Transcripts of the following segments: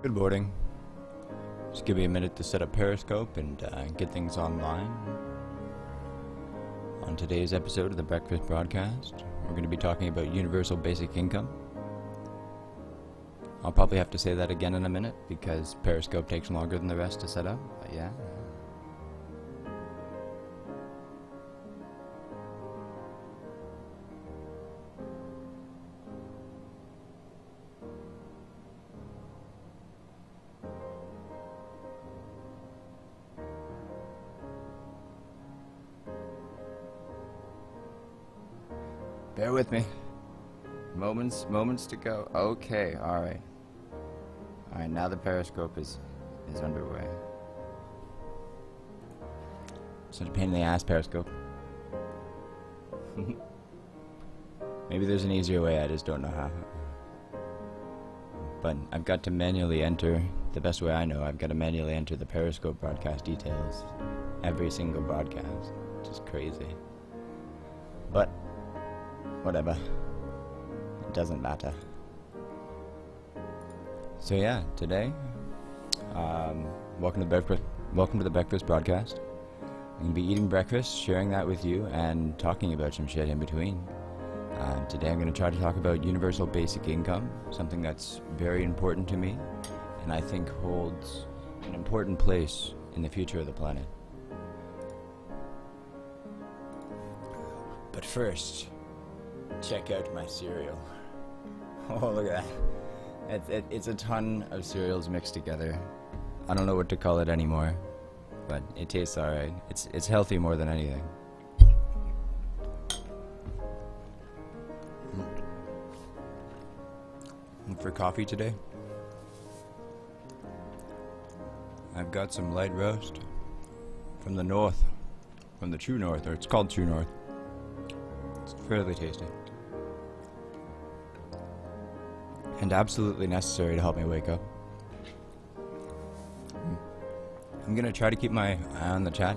Good morning. Just give me a minute to set up Periscope and get things online. On today's episode of the Breakfast Broadcast, we're going to be talking about universal basic income. I'll probably have to say that again in a minute because Periscope takes longer than the rest to set up, but yeah. Bear with me. Moments to go. Okay, alright. Alright, now the Periscope is underway. Such a pain in the ass, Periscope. Maybe there's an easier way, I just don't know how. But I've got to manually enter, the best way I know, I've got to manually enter the Periscope broadcast details every single broadcast, which is crazy. But whatever. It doesn't matter. So yeah, today, welcome to the Breakfast Broadcast. I'm gonna be eating breakfast, sharing that with you, and talking about some shit in between. Today I'm gonna try to talk about universal basic income, something that's very important to me, and I think holds an important place in the future of the planet. But first, check out my cereal. Oh, look at that. It's a ton of cereals mixed together. I don't know what to call it anymore, but it tastes alright. It's healthy more than anything. And for coffee today, I've got some light roast from the north, from the true north, or it's called True North. It's fairly tasty. And absolutely necessary to help me wake up. I'm gonna try to keep my eye on the chat.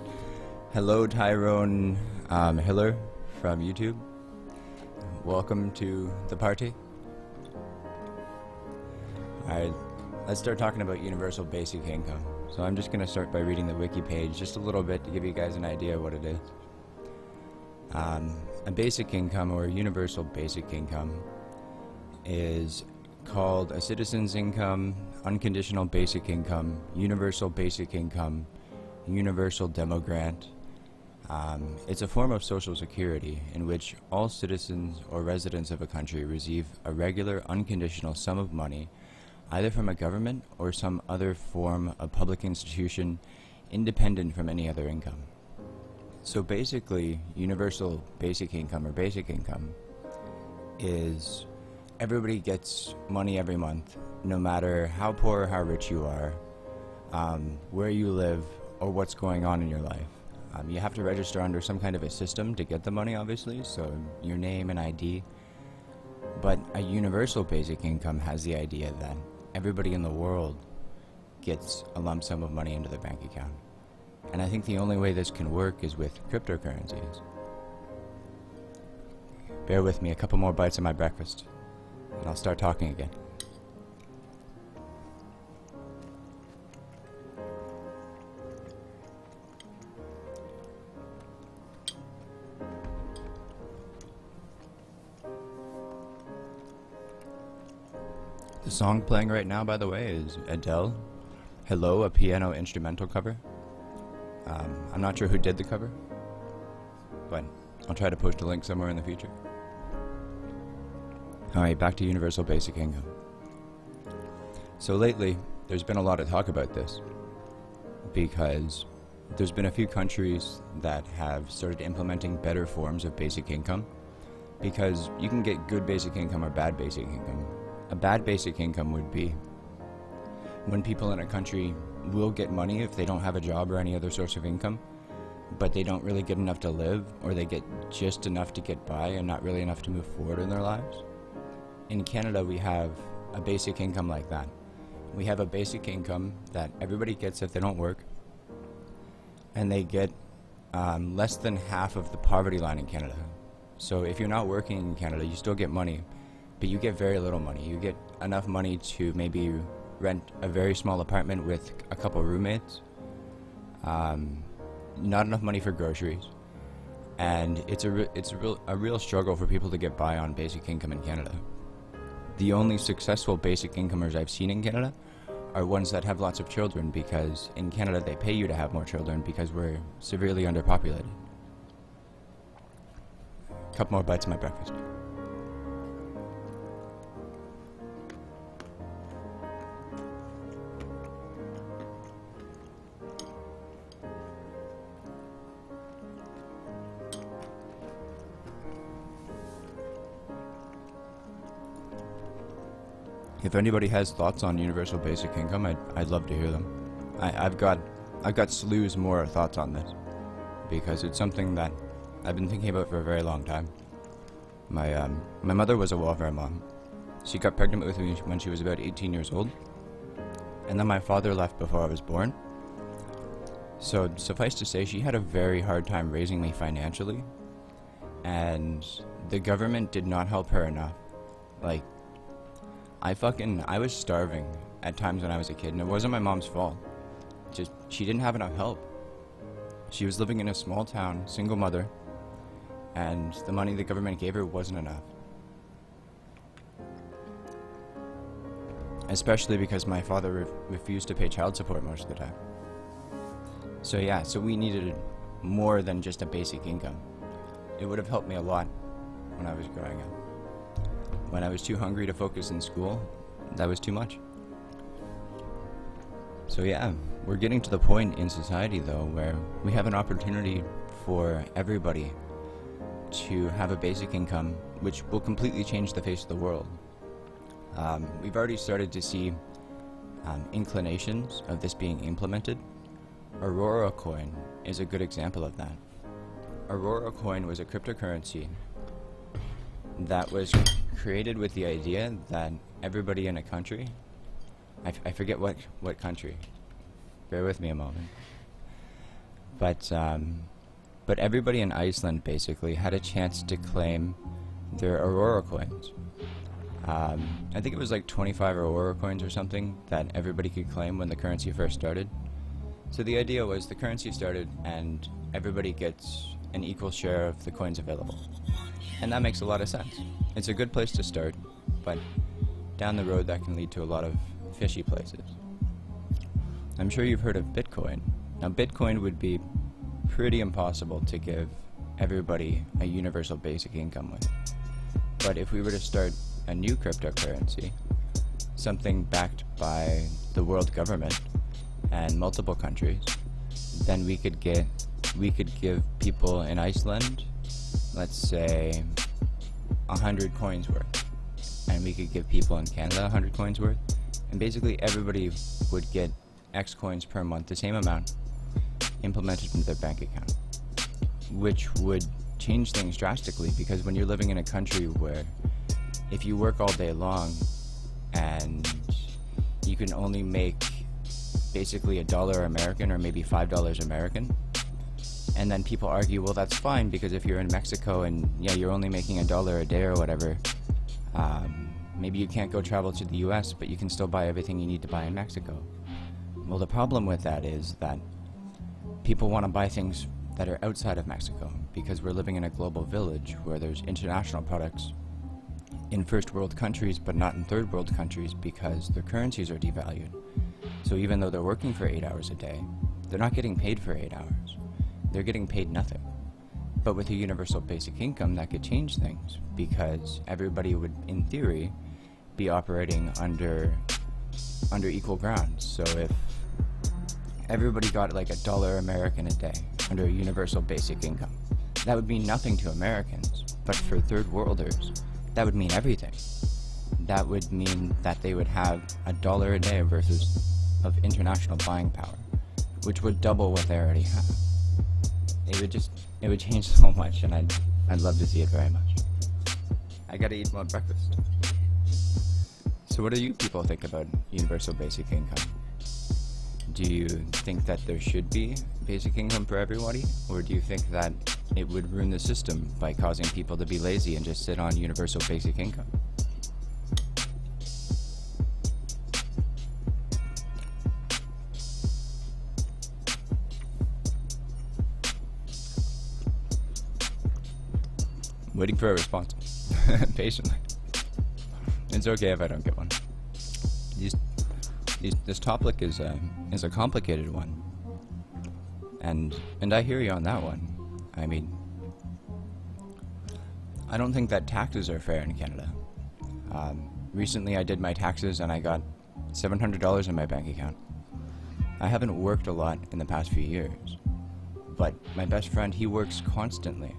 Hello, Tyrone Hiller from YouTube. Welcome to the party. Alright, let's start talking about universal basic income. So I'm just gonna start by reading the wiki page just a little bit to give you guys an idea of what it is. A basic income, or universal basic income, is called a citizen's income, unconditional basic income, universal basic income, universal demo grant. It's a form of social security in which all citizens or residents of a country receive a regular unconditional sum of money either from a government or some other form of public institution independent from any other income. So basically, universal basic income, or basic income, is everybody gets money every month, no matter how poor or how rich you are, where you live, or what's going on in your life. You have to register under some kind of a system to get the money, obviously, so your name and ID. But a universal basic income has the idea that everybody in the world gets a lump sum of money into their bank account. And I think the only way this can work is with cryptocurrencies. Bear with me, a couple more bites of my breakfast, and I'll start talking again. The song playing right now, by the way, is Adele, Hello, a piano instrumental cover. I'm not sure who did the cover, but I'll try to post a link somewhere in the future. Alright, back to universal basic income. So lately, there's been a lot of talk about this, because there's been a few countries that have started implementing better forms of basic income, because you can get good basic income or bad basic income. A bad basic income would be when people in a country will get money if they don't have a job or any other source of income, but they don't really get enough to live, or they get just enough to get by and not really enough to move forward in their lives. In Canada, we have a basic income like that. We have a basic income that everybody gets if they don't work, and they get less than half of the poverty line in Canada. So if you're not working in Canada, you still get money, but you get very little money. You get enough money to maybe rent a very small apartment with a couple roommates, not enough money for groceries, and it's a real struggle for people to get by on basic income in Canada. The only successful basic incomers I've seen in Canada are ones that have lots of children, because in Canada they pay you to have more children because we're severely underpopulated. Couple more bites of my breakfast. If anybody has thoughts on universal basic income, I'd love to hear them. I've got slews more thoughts on this, because it's something that I've been thinking about for a very long time. My mother was a welfare mom. She got pregnant with me when she was about 18 years old, and then my father left before I was born. So suffice to say, she had a very hard time raising me financially, and the government did not help her enough. Like, I was starving at times when I was a kid, and it wasn't my mom's fault. Just, she didn't have enough help. She was living in a small town, single mother, and the money the government gave her wasn't enough. Especially because my father refused to pay child support most of the time. So yeah, so we needed more than just a basic income. It would have helped me a lot when I was growing up. When I was too hungry to focus in school, that was too much. So yeah, we're getting to the point in society though where we have an opportunity for everybody to have a basic income, which will completely change the face of the world. We've already started to see inclinations of this being implemented. Aurora coin is a good example of that. Aurora coin was a cryptocurrency that was created with the idea that everybody in a country, I forget what country, bear with me a moment, but everybody in Iceland basically had a chance to claim their Aurora coins. I think it was like 25 Aurora coins or something that everybody could claim when the currency first started. So the idea was the currency started and everybody gets an equal share of the coins available. And that makes a lot of sense. It's a good place to start, but down the road that can lead to a lot of fishy places. I'm sure you've heard of Bitcoin. Now Bitcoin would be pretty impossible to give everybody a universal basic income with. But if we were to start a new cryptocurrency, something backed by the world government and multiple countries, then we could give people in Iceland, let's say 100 coins worth, and we could give people in Canada 100 coins worth, and basically everybody would get X coins per month, the same amount, implemented into their bank account, which would change things drastically, because when you're living in a country where if you work all day long and you can only make basically $1 American or maybe $5 American, and then people argue, well, that's fine, because if you're in Mexico and yeah, you're only making $1 a day or whatever, maybe you can't go travel to the US, but you can still buy everything you need to buy in Mexico. Well, the problem with that is that people want to buy things that are outside of Mexico, because we're living in a global village where there's international products in first world countries but not in third world countries because their currencies are devalued. So even though they're working for 8 hours a day, they're not getting paid for 8 hours. They're getting paid nothing. But with a universal basic income, that could change things, because everybody would, in theory, be operating under equal ground. So if everybody got like $1 American a day under a universal basic income, that would mean nothing to Americans, but for third worlders, that would mean everything. That would mean that they would have $1 a day versus of international buying power, which would double what they already have. It would change so much, and I'd love to see it very much. I gotta eat more breakfast. So what do you people think about universal basic income? Do you think that there should be basic income for everybody, or do you think that it would ruin the system by causing people to be lazy and just sit on universal basic income? Waiting for a response. Patiently. It's okay if I don't get one. This topic is a complicated one. And I hear you on that one. I mean, I don't think that taxes are fair in Canada. Recently I did my taxes and I got $700 in my bank account. I haven't worked a lot in the past few years, but my best friend, he works constantly.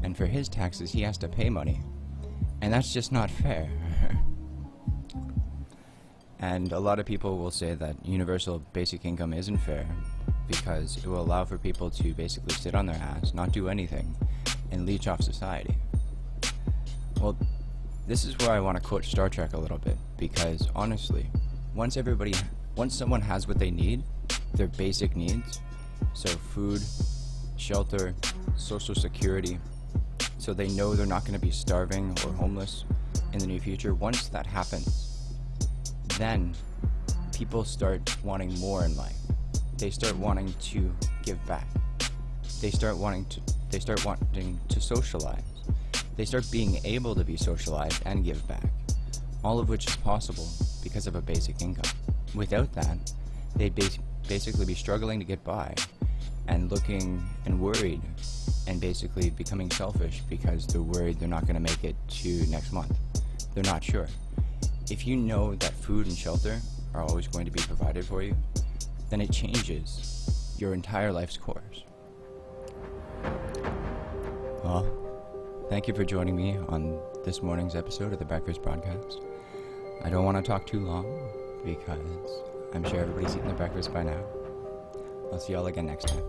And for his taxes, he has to pay money. And that's just not fair. And a lot of people will say that universal basic income isn't fair because it will allow for people to basically sit on their ass, not do anything, and leech off society. Well, this is where I want to quote Star Trek a little bit, because honestly, once someone has what they need, their basic needs, so food, shelter, social security, so they know they're not going to be starving or homeless in the near future, once that happens, then people start wanting more in life. They start wanting to give back. They start wanting to socialize. They start being able to be socialized and give back, all of which is possible because of a basic income. Without that, they'd basically be struggling to get by and looking and worried and basically becoming selfish because they're worried they're not going to make it to next month. They're not sure. If you know that food and shelter are always going to be provided for you, then it changes your entire life's course. Well, thank you for joining me on this morning's episode of the Breakfast Broadcast. I don't want to talk too long because I'm sure everybody's eaten their breakfast by now. I'll see y'all again next time.